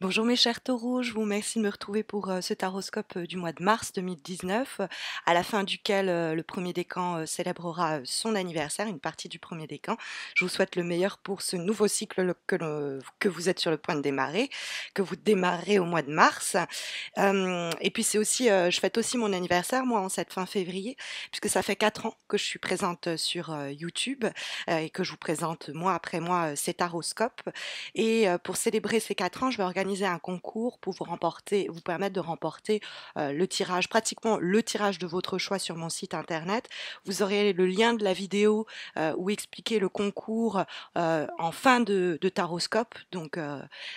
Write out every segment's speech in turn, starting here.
Bonjour mes chers taureaux, je vous remercie de me retrouver pour ce taroscope du mois de mars 2019, à la fin duquel le premier décan célébrera son anniversaire, une partie du premier décan. Je vous souhaite le meilleur pour ce nouveau cycle que vous êtes sur le point de démarrer, que vous démarrez au mois de mars. Et puis c'est aussi, je fête aussi mon anniversaire, moi, en cette fin février, puisque ça fait 4 ans que je suis présente sur YouTube et que je vous présente mois après mois ces taroscopes. Et pour célébrer ces 4 ans, je vais organiser un concours pour vous permettre de remporter, le tirage pratiquement le tirage de votre choix sur mon site internet. Vous aurez le lien de la vidéo, où expliquer le concours, en fin de taroscope. Donc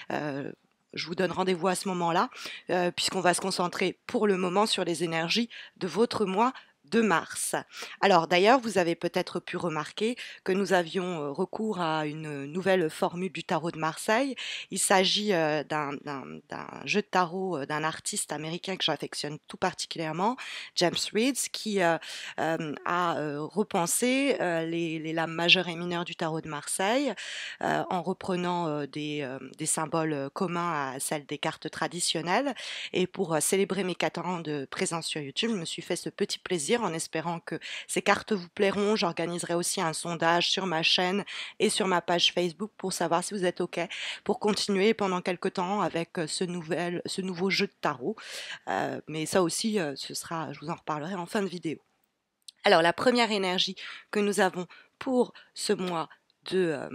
je vous donne rendez-vous à ce moment-là, puisqu'on va se concentrer pour le moment sur les énergies de votre mois de mars. Alors d'ailleurs, vous avez peut-être pu remarquer que nous avions recours à une nouvelle formule du tarot de Marseille. Il s'agit d'un jeu de tarot d'un artiste américain que j'affectionne tout particulièrement, James Reeds, qui a repensé les lames majeures et mineures du tarot de Marseille en reprenant des symboles communs à celles des cartes traditionnelles. Et pour célébrer mes 4 ans de présence sur YouTube, je me suis fait ce petit plaisir en espérant que ces cartes vous plairont. J'organiserai aussi un sondage sur ma chaîne et sur ma page Facebook pour savoir si vous êtes OK pour continuer pendant quelques temps avec ce nouveau jeu de tarot. Mais ça aussi, je vous en reparlerai en fin de vidéo. Alors, la première énergie que nous avons pour ce mois de, euh,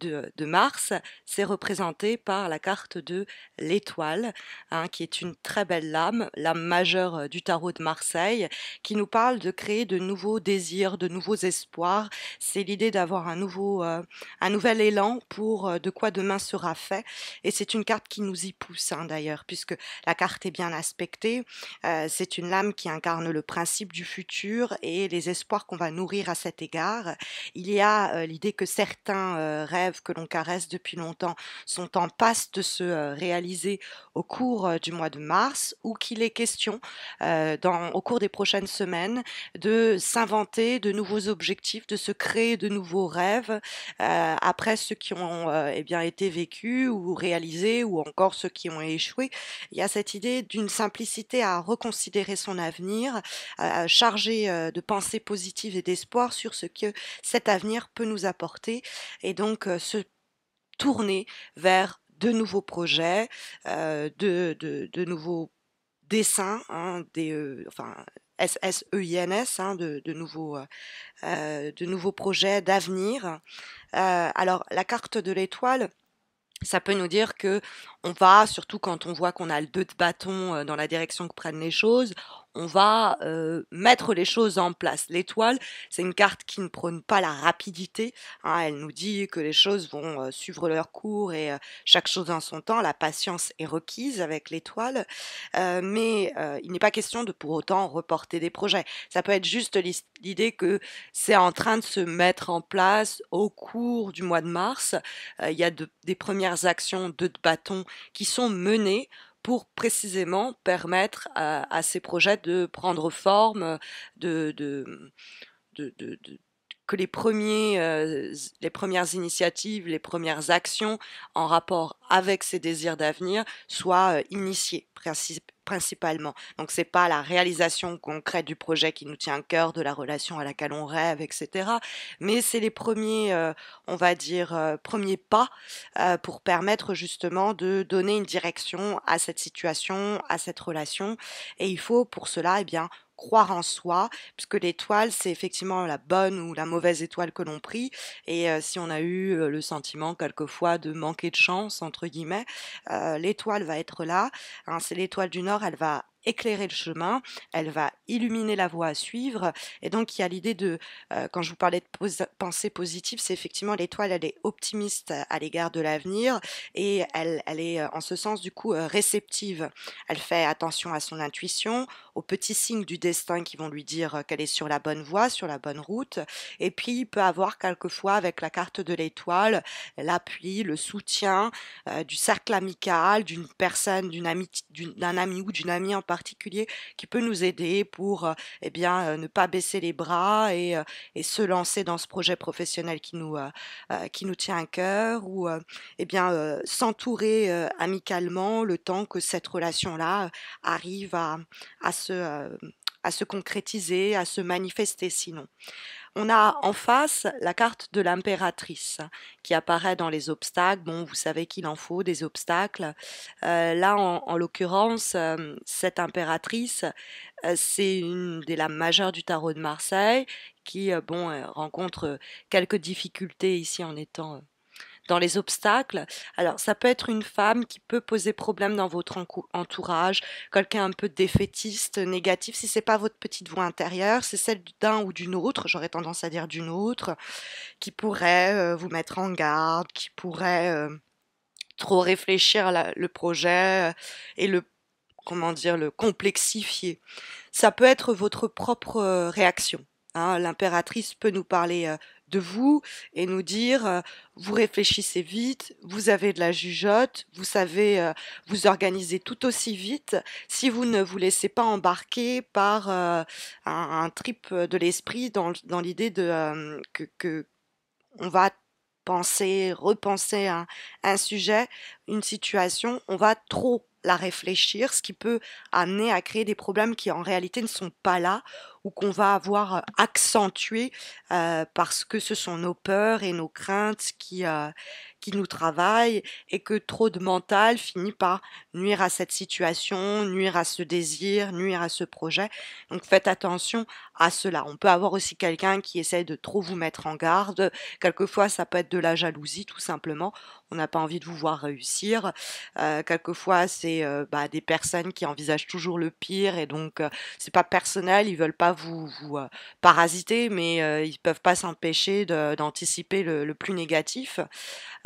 de mars, c'est représenté par la carte de l'étoile, hein, qui est une très belle lame majeure du tarot de Marseille, qui nous parle de créer de nouveaux désirs, de nouveaux espoirs. C'est l'idée d'avoir un nouvel élan pour de quoi demain sera fait. Et c'est une carte qui nous y pousse, hein, d'ailleurs, puisque la carte est bien aspectée. C'est une lame qui incarne le principe du futur et les espoirs qu'on va nourrir à cet égard. Il y a l'idée que certains rêves que l'on caresse depuis longtemps sont en passe de se réaliser au cours du mois de mars, ou qu'il est question au cours des prochaines semaines de s'inventer de nouveaux objectifs, de se créer de nouveaux rêves après ceux qui ont eh bien été vécus ou réalisés, ou encore ceux qui ont échoué. Il y a cette idée d'une simplicité à reconsidérer son avenir, chargé de pensées positives et d'espoir sur ce que cet avenir peut nous apporter, et donc se tourner vers de nouveaux projets, de nouveaux dessins, hein, enfin SSEINS, hein, de nouveaux projets d'avenir. Alors la carte de l'étoile, ça peut nous dire que on va, surtout quand on voit qu'on a le 2 de bâton dans la direction que prennent les choses, on va mettre les choses en place. L'étoile, c'est une carte qui ne prône pas la rapidité, hein, elle nous dit que les choses vont suivre leur cours et chaque chose en son temps. La patience est requise avec l'étoile, mais il n'est pas question de pour autant reporter des projets. Ça peut être juste l'idée que c'est en train de se mettre en place au cours du mois de mars. Il y a des premières actions de bâton qui sont menées pour précisément permettre à ces projets de prendre forme, de, de, de que les premières initiatives, les premières actions en rapport avec ces désirs d'avenir soient initiées principalement. Donc c'est pas la réalisation concrète du projet qui nous tient à cœur, de la relation à laquelle on rêve, etc. Mais c'est les premiers, on va dire, premiers pas pour permettre justement de donner une direction à cette situation, à cette relation. Et il faut pour cela, eh bien, croire en soi, puisque l'étoile, c'est effectivement la bonne ou la mauvaise étoile que l'on prie. Et si on a eu le sentiment quelquefois de manquer de chance, entre guillemets, l'étoile va être là, hein, c'est l'étoile du Nord, elle va éclairer le chemin, elle va illuminer la voie à suivre. Et donc il y a l'idée quand je vous parlais de pensée positive, c'est effectivement l'étoile, elle est optimiste à l'égard de l'avenir, et elle est en ce sens du coup réceptive. Elle fait attention à son intuition, aux petits signes du destin qui vont lui dire qu'elle est sur la bonne voie, sur la bonne route. Et puis il peut avoir quelquefois avec la carte de l'étoile l'appui, le soutien du cercle amical, d'une personne, d'un ami ou d'une amie en particulier qui peut nous aider pour ne pas baisser les bras et se lancer dans ce projet professionnel qui nous tient à cœur ou s'entourer amicalement le temps que cette relation-là arrive à se, euh, à se concrétiser, à se manifester sinon. On a en face la carte de l'impératrice qui apparaît dans les obstacles. Bon, vous savez qu'il en faut des obstacles. Là, en l'occurrence, cette impératrice, c'est une des lames majeures du tarot de Marseille qui, rencontre quelques difficultés ici en étant dans les obstacles. Alors, ça peut être une femme qui peut poser problème dans votre entourage, quelqu'un un peu défaitiste, négatif. Si c'est pas votre petite voix intérieure, c'est celle d'un ou d'une autre, j'aurais tendance à dire d'une autre, qui pourrait vous mettre en garde, qui pourrait trop réfléchir à le projet et le complexifier. Ça peut être votre propre réaction. Hein. L'impératrice peut nous parler de vous et nous dire vous réfléchissez vite, vous avez de la jugeote, vous savez vous organiser tout aussi vite si vous ne vous laissez pas embarquer par un trip de l'esprit dans l'idée que on va penser, repenser un sujet, une situation, on va trop la réfléchir, ce qui peut amener à créer des problèmes qui en réalité ne sont pas là ou qu'on va avoir accentués parce que ce sont nos peurs et nos craintes qui nous travaillent et que trop de mental finit par nuire à cette situation, nuire à ce désir, nuire à ce projet. Donc faites attention à cela. On peut avoir aussi quelqu'un qui essaie de trop vous mettre en garde. Quelquefois, ça peut être de la jalousie, tout simplement. On n'a pas envie de vous voir réussir. Quelquefois, c'est des personnes qui envisagent toujours le pire et donc c'est pas personnel. Ils veulent pas vous parasiter, mais ils peuvent pas s'empêcher d'anticiper le plus négatif.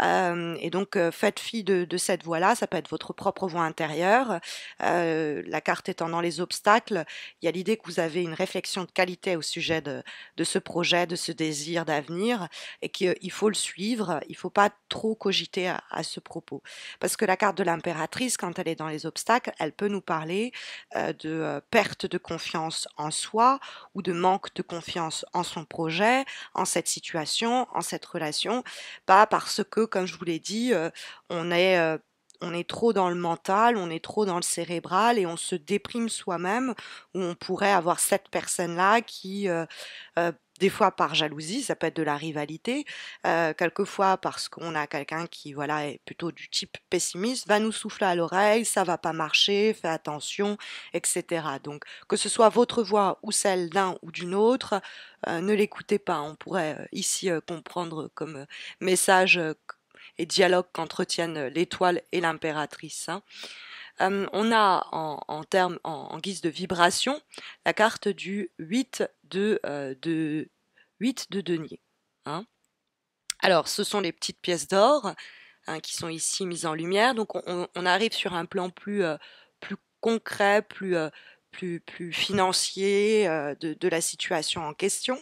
Et donc, faites fi de cette voie-là. Ça peut être votre propre voie intérieure. La carte étant dans les obstacles, il y a l'idée que vous avez une réflexion de qualité au sujet de ce projet, de ce désir d'avenir, et qu'il faut le suivre. Il ne faut pas trop cogiter à ce propos. Parce que la carte de l'impératrice, quand elle est dans les obstacles, elle peut nous parler de perte de confiance en soi ou de manque de confiance en son projet, en cette situation, en cette relation. Pas parce que, comme je vous l'ai dit, on est, heu, on est trop dans le mental, on est trop dans le cérébral et on se déprime soi-même, où on pourrait avoir cette personne-là qui, des fois par jalousie, ça peut être de la rivalité, quelquefois parce qu'on a quelqu'un qui, voilà, est plutôt du type pessimiste, va nous souffler à l'oreille: «Ça va pas marcher, fais attention» et cetera. Donc que ce soit votre voix ou celle d'un ou d'une autre, ne l'écoutez pas. On pourrait, ici, comprendre comme, message, et dialogue qu'entretiennent l'étoile et l'impératrice. Hein. On a en guise de vibration la carte du 8 de denier. Hein. Alors, ce sont les petites pièces d'or hein, qui sont ici mises en lumière. Donc, on arrive sur un plan plus concret, plus financier de la situation en question.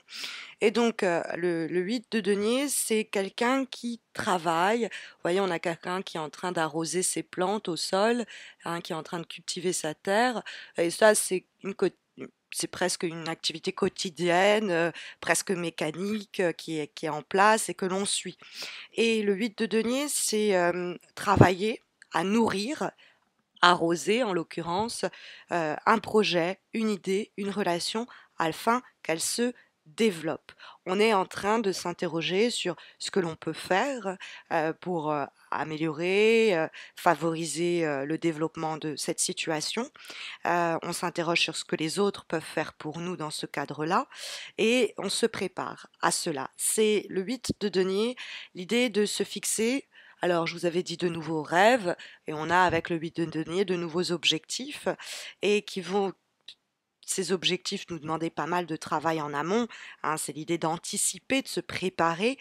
Et donc, le 8 de denier, c'est quelqu'un qui travaille. Vous voyez, on a quelqu'un qui est en train d'arroser ses plantes au sol, hein, qui est en train de cultiver sa terre. Et ça, c'est presque une activité quotidienne, presque mécanique, qui est en place et que l'on suit. Et le 8 de denier, c'est travailler à nourrir, arroser en l'occurrence, un projet, une idée, une relation, afin qu'elle se développe. On est en train de s'interroger sur ce que l'on peut faire pour améliorer, favoriser le développement de cette situation. On s'interroge sur ce que les autres peuvent faire pour nous dans ce cadre-là et on se prépare à cela. C'est le 8 de denier, l'idée de se fixer. Alors, je vous avais dit de nouveaux rêves, et on a avec le 8 de denier de nouveaux objectifs, et qui vont ces objectifs nous demandaient pas mal de travail en amont, hein. C'est l'idée d'anticiper, de se préparer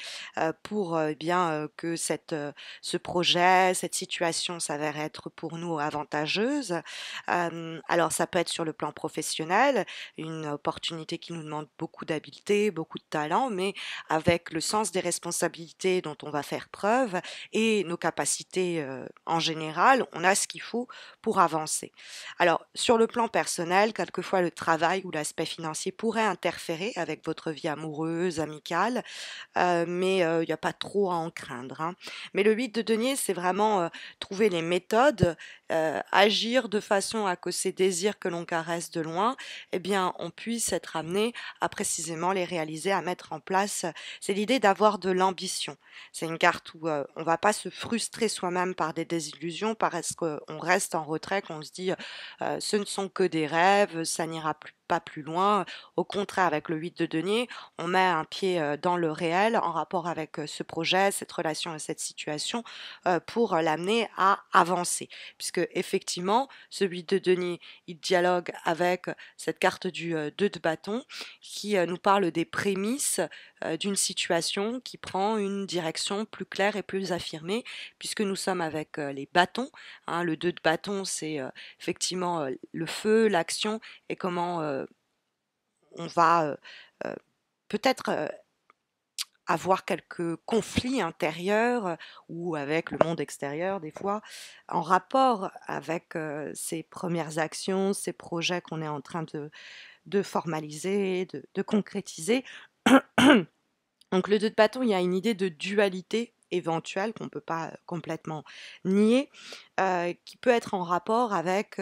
pour eh bien que ce projet, cette situation s'avère être pour nous avantageuse. Alors ça peut être sur le plan professionnel, une opportunité qui nous demande beaucoup d'habileté, beaucoup de talent, mais avec le sens des responsabilités dont on va faire preuve et nos capacités en général, on a ce qu'il faut pour avancer. Alors, sur le plan personnel, quelquefois le travail ou l'aspect financier pourrait interférer avec votre vie amoureuse, amicale, mais il y a pas trop à en craindre, hein. Mais le 8 de denier, c'est vraiment, trouver les méthodes, agir de façon à que ces désirs que l'on caresse de loin, eh bien, on puisse être amené à précisément les réaliser, à mettre en place. C'est l'idée d'avoir de l'ambition. C'est une carte où, on va pas se frustrer soi-même par des désillusions parce qu'on reste en retrait, qu'on se dit, «Ce ne sont que des rêves, ça n'ira pas plus loin». Au contraire, avec le 8 de denier, on met un pied, dans le réel en rapport avec, ce projet, cette relation et cette situation, pour l'amener à avancer. Puisque effectivement, ce 8 de denier, il dialogue avec cette carte du, 2 de bâton qui, nous parle des prémices, d'une situation qui prend une direction plus claire et plus affirmée puisque nous sommes avec, les bâtons, hein. Le 2 de bâton, c'est, effectivement, le feu, l'action et comment, on va, heu, peut-être, avoir quelques conflits intérieurs, ou avec le monde extérieur des fois, en rapport avec, ces premières actions, ces projets qu'on est en train de formaliser, de concrétiser. Donc le 2 de bâton, il y a une idée de dualité éventuelle qu'on ne peut pas, complètement nier, qui peut être en rapport avec,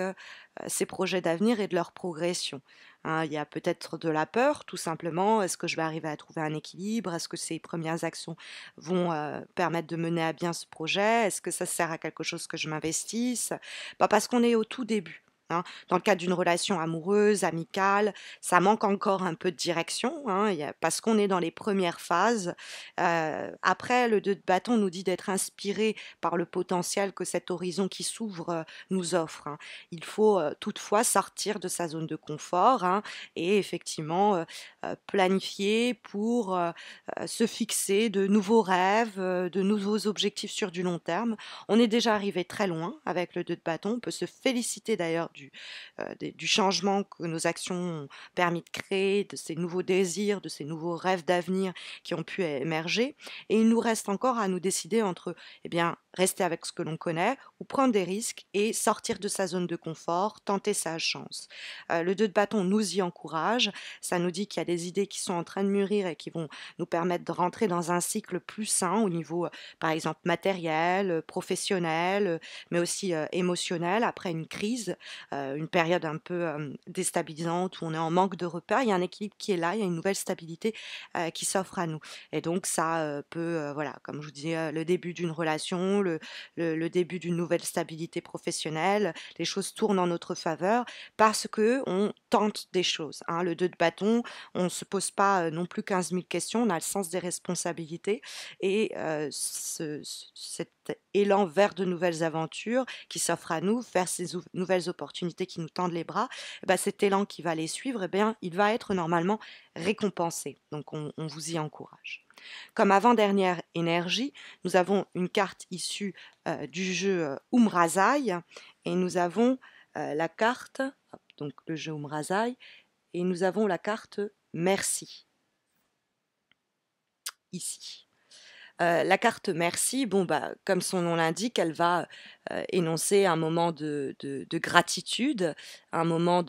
ces projets d'avenir et de leur progression, hein. Il y a peut-être de la peur, tout simplement. Est-ce que je vais arriver à trouver un équilibre? Est-ce que ces premières actions vont, permettre de mener à bien ce projet? Est-ce que ça sert à quelque chose que je m'investisse? Bah, parce qu'on est au tout début, hein. Dans le cadre d'une relation amoureuse, amicale, ça manque encore un peu de direction, hein, parce qu'on est dans les premières phases. Après, le 2 de bâton nous dit d'être inspiré par le potentiel que cet horizon qui s'ouvre nous offre, hein. Il faut toutefois sortir de sa zone de confort, hein, et effectivement planifier pour se fixer de nouveaux rêves, de nouveaux objectifs sur du long terme. On est déjà arrivé très loin avec le 2 de bâton. On peut se féliciter d'ailleurs du changement que nos actions ont permis de créer, de ces nouveaux désirs, de ces nouveaux rêves d'avenir qui ont pu émerger. Et il nous reste encore à nous décider entre, eh bien, rester avec ce que l'on connaît ou prendre des risques et sortir de sa zone de confort, tenter sa chance. Le 2 de bâton nous y encourage. Ça nous dit qu'il y a des idées qui sont en train de mûrir et qui vont nous permettre de rentrer dans un cycle plus sain au niveau, par exemple, matériel, professionnel, mais aussi émotionnel après une crise, une période un peu déstabilisante où on est en manque de repères. Il y a un équilibre qui est là, il y a une nouvelle stabilité qui s'offre à nous. Et donc ça peut, voilà, comme je vous disais, le début d'une relation, le début d'une nouvelle stabilité professionnelle, les choses tournent en notre faveur parce que on tente des choses, hein. Le 2 de bâton, on ne se pose pas non plus 15 000 questions, on a le sens des responsabilités et cet élan vers de nouvelles aventures qui s'offre à nous, vers ces nouvelles opportunités qui nous tendent les bras, eh ben, cet élan qui va les suivre, eh bien, il va être normalement récompensé. Donc on vous y encourage. Comme avant-dernière énergie, nous avons une carte issue du jeu Umrazai et nous avons la carte, hop, donc le jeu Umrazai, et nous avons la carte Merci ici. La carte merci, bon, bah, comme son nom l'indique, elle va énoncer un moment de gratitude, un moment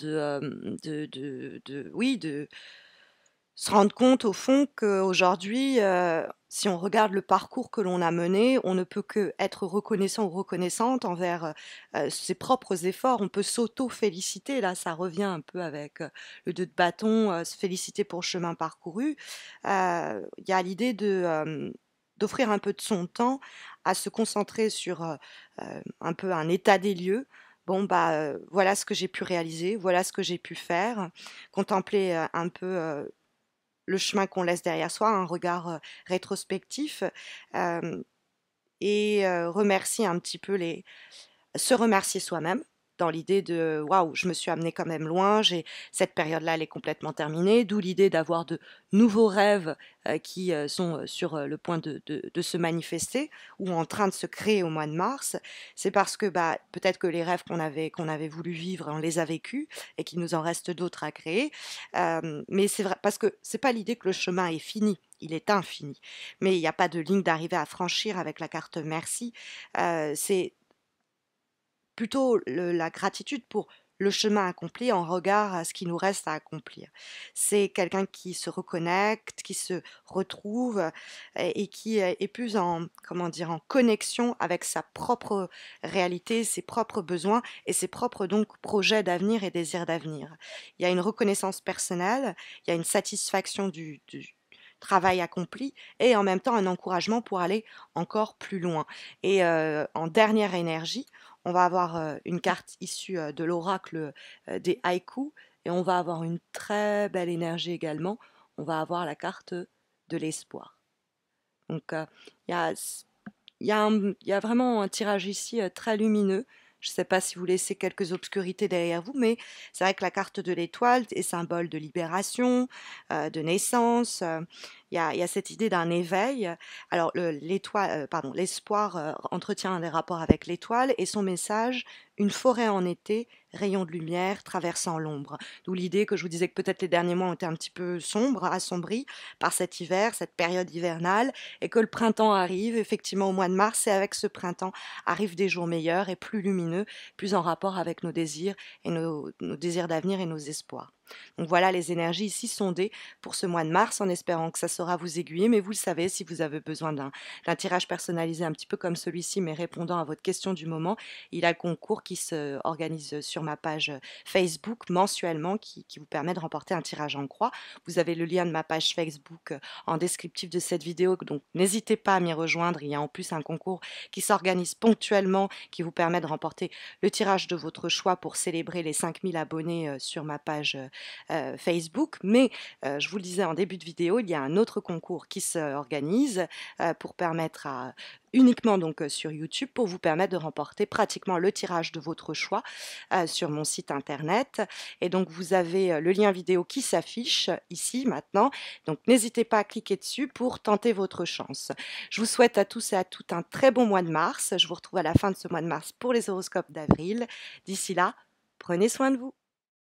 oui, de se rendre compte au fond qu'aujourd'hui, si on regarde le parcours que l'on a mené, on ne peut qu'être reconnaissant ou reconnaissante envers, ses propres efforts. On peut s'auto-féliciter, là, ça revient un peu avec, le 2 de bâton, se féliciter pour le chemin parcouru. Il y a l'idée d'offrir un peu de son temps à se concentrer sur, un peu un état des lieux. Bon, bah, voilà ce que j'ai pu réaliser, voilà ce que j'ai pu faire. Contempler, un peu, le chemin qu'on laisse derrière soi, un regard, rétrospectif, hem et remercier un petit peu se remercier soi-même, dans l'idée de: «Waouh, je me suis amenée quand même loin, cette période-là, elle est complètement terminée», d'où l'idée d'avoir de nouveaux rêves, qui, sont, sur, le point de se manifester ou en train de se créer au mois de mars. C'est parce que, bah, peut-être que les rêves qu'on avait voulu vivre, on les a vécus et qu'il nous en reste d'autres à créer. Mais c'est vrai parce que c'est pas l'idée que le chemin est fini, il est infini. Mais il y a pas de ligne d'arrivée à franchir avec la carte merci. C'est plutôt la gratitude pour le chemin accompli en regard à ce qui nous reste à accomplir. C'est quelqu'un qui se reconnecte, qui se retrouve et qui est plus en, comment dire, en connexion avec sa propre réalité, ses propres besoins et ses propres donc projets d'avenir et désirs d'avenir. Il y a une reconnaissance personnelle, il y a une satisfaction du travail accompli et en même temps un encouragement pour aller encore plus loin. Et en dernière énergie, on va avoir, une carte issue, de l'oracle, des haïkus et on va avoir une très belle énergie également. On va avoir la carte de l'espoir. Donc, il y a il y a vraiment un tirage ici, très lumineux. Je ne sais pas si vous laissez quelques obscurités derrière vous, mais c'est vrai que la carte de l'étoile est symbole de libération, de naissance, il y a cette idée d'un éveil. Alors l'espoir, entretient des rapports avec l'étoile et son message: «Une forêt en été, rayon de lumière traversant l'ombre». D'où l'idée que je vous disais que peut-être les derniers mois ont été un petit peu sombres, assombris par cet hiver, cette période hivernale et que le printemps arrive effectivement au mois de mars et avec ce printemps arrivent des jours meilleurs et plus lumineux, plus en rapport avec nos désirs et nos désirs d'avenir et nos espoirs. Donc voilà les énergies ici sondées pour ce mois de mars en espérant que ça saura vous aiguiller, mais vous le savez, si vous avez besoin d'un tirage personnalisé un petit peu comme celui-ci, mais répondant à votre question du moment, il y a le concours qui se organise sur ma page Facebook mensuellement qui vous permet de remporter un tirage en croix. Vous avez le lien de ma page Facebook en descriptif de cette vidéo, donc n'hésitez pas à m'y rejoindre. Il y a en plus un concours qui s'organise ponctuellement, qui vous permet de remporter le tirage de votre choix pour célébrer les 5000 abonnés sur ma page Facebook. Mais je vous le disais en début de vidéo, il y a un autre concours qui s'organise pour permettre à uniquement donc sur YouTube pour vous permettre de remporter pratiquement le tirage de votre choix sur mon site internet. Et donc vous avez le lien vidéo qui s'affiche ici maintenant. Donc n'hésitez pas à cliquer dessus pour tenter votre chance. Je vous souhaite à tous et à toutes un très bon mois de mars. Je vous retrouve à la fin de ce mois de mars pour les horoscopes d'avril. D'ici là, prenez soin de vous.